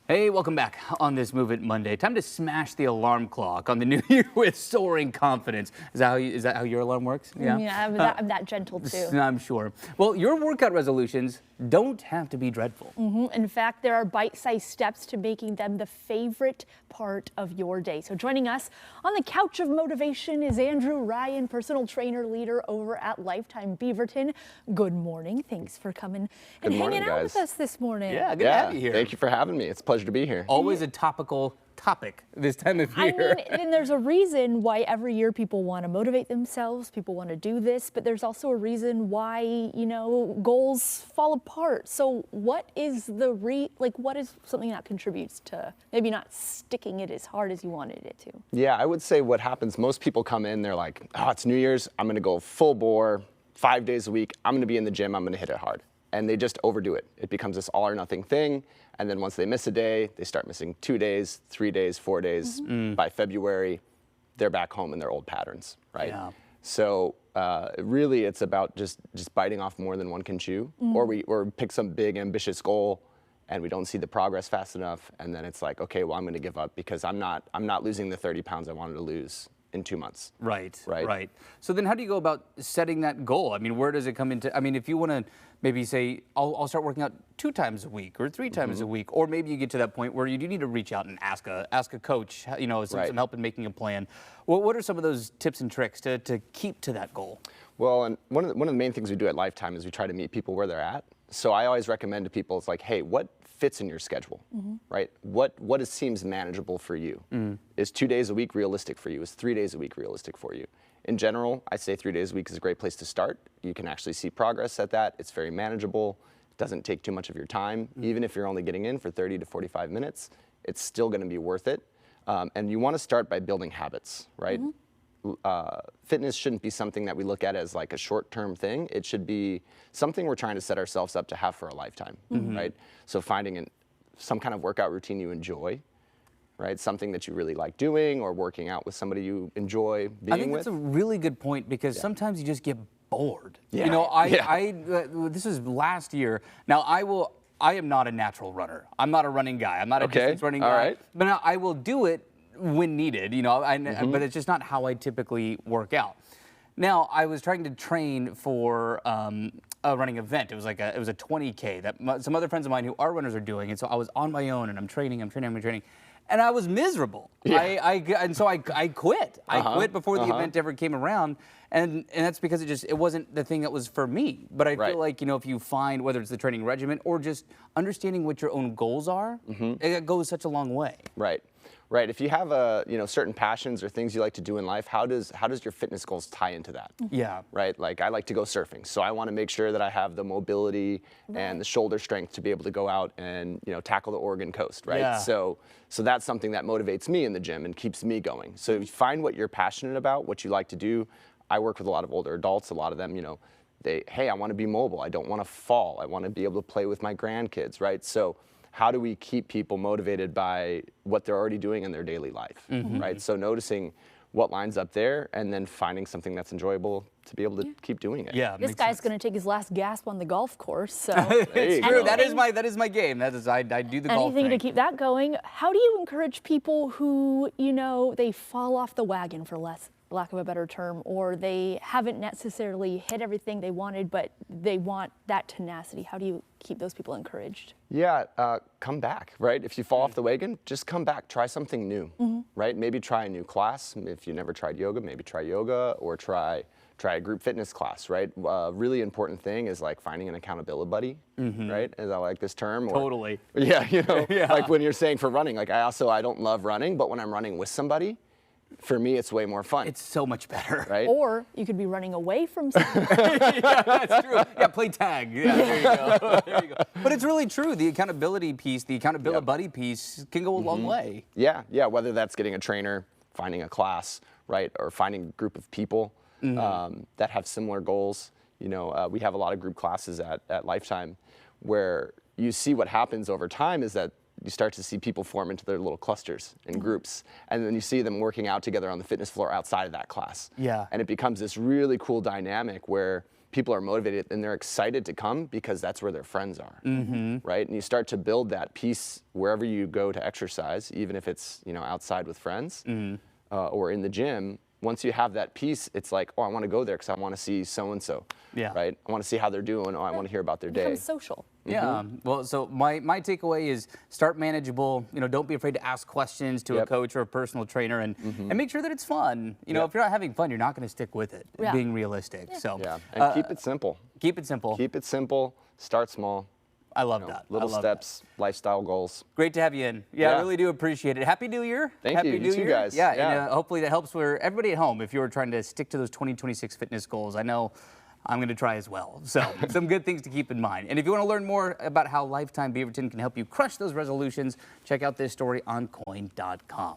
Hey, welcome back on this Move It Monday. Time to smash the alarm clock on the new year with soaring confidence. Is that how your alarm works? Yeah, I'm that gentle too. I'm sure. Well, your workout resolutions don't have to be dreadful. In fact, there are bite-sized steps to making them the favorite part of your day. So joining us on the couch of motivation is Andrew Ryan, personal trainer leader over at Lifetime Beaverton. Good morning. Thanks for coming and hanging out with us this morning. Yeah, good to have you here. Thank you for having me. It's a pleasure to be here. Always a topical topic this time of year. I mean, and there's a reason why every year people want to motivate themselves, people want to do this, but there's also a reason why, goals fall apart. So what is what is something that contributes to maybe not sticking it as hard as you wanted it to? Yeah, I would say what happens, most people come in, they're like, oh, it's New Year's, I'm going to go full bore, 5 days a week, I'm going to be in the gym, I'm going to hit it hard. And they just overdo it. It becomes this all or nothing thing. And then once they miss a day, they start missing 2 days, 3 days, 4 days. By February, they're back home in their old patterns, right? Yeah. So really it's about just biting off more than one can chew, or we pick some big ambitious goal and we don't see the progress fast enough. And then it's like, okay, well, I'm gonna give up because I'm not losing the 30 pounds I wanted to lose in 2 months. Right. So then how do you go about setting that goal? I mean, where does it come into, if you want to maybe say, I'll start working out 2 times a week or 3 times a week, or maybe you get to that point where you do need to reach out and ask a coach, some help in making a plan. Well, what are some of those tips and tricks to keep to that goal? Well, and one of the main things we do at Lifetime is we try to meet people where they're at. So I always recommend to people, it's like, hey, what fits in your schedule, right? What seems manageable for you? Is 2 days a week realistic for you? Is 3 days a week realistic for you? In general, I say 3 days a week is a great place to start. You can actually see progress at that. It's very manageable. It doesn't take too much of your time. Even if you're only getting in for 30 to 45 minutes, it's still gonna be worth it. And you wanna start by building habits, right? Fitness shouldn't be something that we look at as like a short-term thing. It should be something we're trying to set ourselves up to have for a lifetime, right? So finding some kind of workout routine you enjoy, right? Something that you really like doing, or working out with somebody you enjoy being with. I think that's a really good point, because sometimes you just get bored. Yeah. This was last year. Now I am not a natural runner. I'm not a running guy. I'm not a distance running guy. All right. But now I will do it when needed, but it's just not how I typically work out. Now, I was trying to train for a running event. It was a 20K that some other friends of mine who are runners are doing, and so I was on my own, and I'm training, and I was miserable. Yeah. And so I quit. I quit before the event ever came around, and that's because it wasn't the thing that was for me. But I feel like, if you find, whether it's the training regimen or just understanding what your own goals are, it goes such a long way. Right. If you have certain passions or things you like to do in life, how does your fitness goals tie into that? Yeah. Right. Like, I like to go surfing, so I want to make sure that I have the mobility and the shoulder strength to be able to go out and tackle the Oregon coast. Right. Yeah. So that's something that motivates me in the gym and keeps me going. So if you find what you're passionate about, what you like to do. I work with a lot of older adults. A lot of them, hey, I want to be mobile. I don't want to fall. I want to be able to play with my grandkids. Right. So how do we keep people motivated by what they're already doing in their daily life, right? So noticing what lines up there, and then finding something that's enjoyable to be able to keep doing it. Yeah, this guy's going to take his last gasp on the golf course. So it's true. That is my game. I do the golf thing. Anything to keep that going. How do you encourage people who they fall off the wagon, for lack of a better term, or they haven't necessarily hit everything they wanted, but they want that tenacity? How do you keep those people encouraged? Yeah, come back, right? If you fall off the wagon, just come back, try something new, right? Maybe try a new class. If you never tried yoga, maybe try yoga, or try a group fitness class, right? Really important thing is like finding an accountability buddy, right? As I like this term. Totally. Yeah, like when you're saying for running, like I don't love running, but when I'm running with somebody, for me, it's way more fun. It's so much better. Right? Or you could be running away from something. Yeah, that's true. Yeah, play tag. Yeah, there you go. But it's really true. The accountability piece, the accountability buddy piece can go a long way. Yeah, whether that's getting a trainer, finding a class, right? Or finding a group of people that have similar goals. We have a lot of group classes at Lifetime where you see what happens over time is that you start to see people form into their little clusters and groups, and then you see them working out together on the fitness floor outside of that class. Yeah. And it becomes this really cool dynamic where people are motivated and they're excited to come because that's where their friends are, right? And you start to build that peace wherever you go to exercise, even if it's outside with friends or in the gym. Once you have that peace, it's like, oh, I want to go there because I want to see so and so, right? I want to see how they're doing. Oh, I want to hear about their day. Become social. Yeah. Well, so my takeaway is start manageable. Don't be afraid to ask questions to a coach or a personal trainer, and make sure that it's fun. If you're not having fun, you're not going to stick with it. Yeah. Being realistic. So and keep it simple. Keep it simple. Keep it simple. Start small. I love that. Little I love steps, lifestyle goals. Great to have you in. Yeah, I Yeah. really do appreciate it. Happy New Year. Thank Happy you. New You too, Year. guys. Yeah, Yeah. and hopefully that helps for everybody at home if you're trying to stick to those 2026 fitness goals. I know I'm going to try as well. So some good things to keep in mind. And if you want to learn more about how Lifetime Beaverton can help you crush those resolutions, check out this story on Coin.com.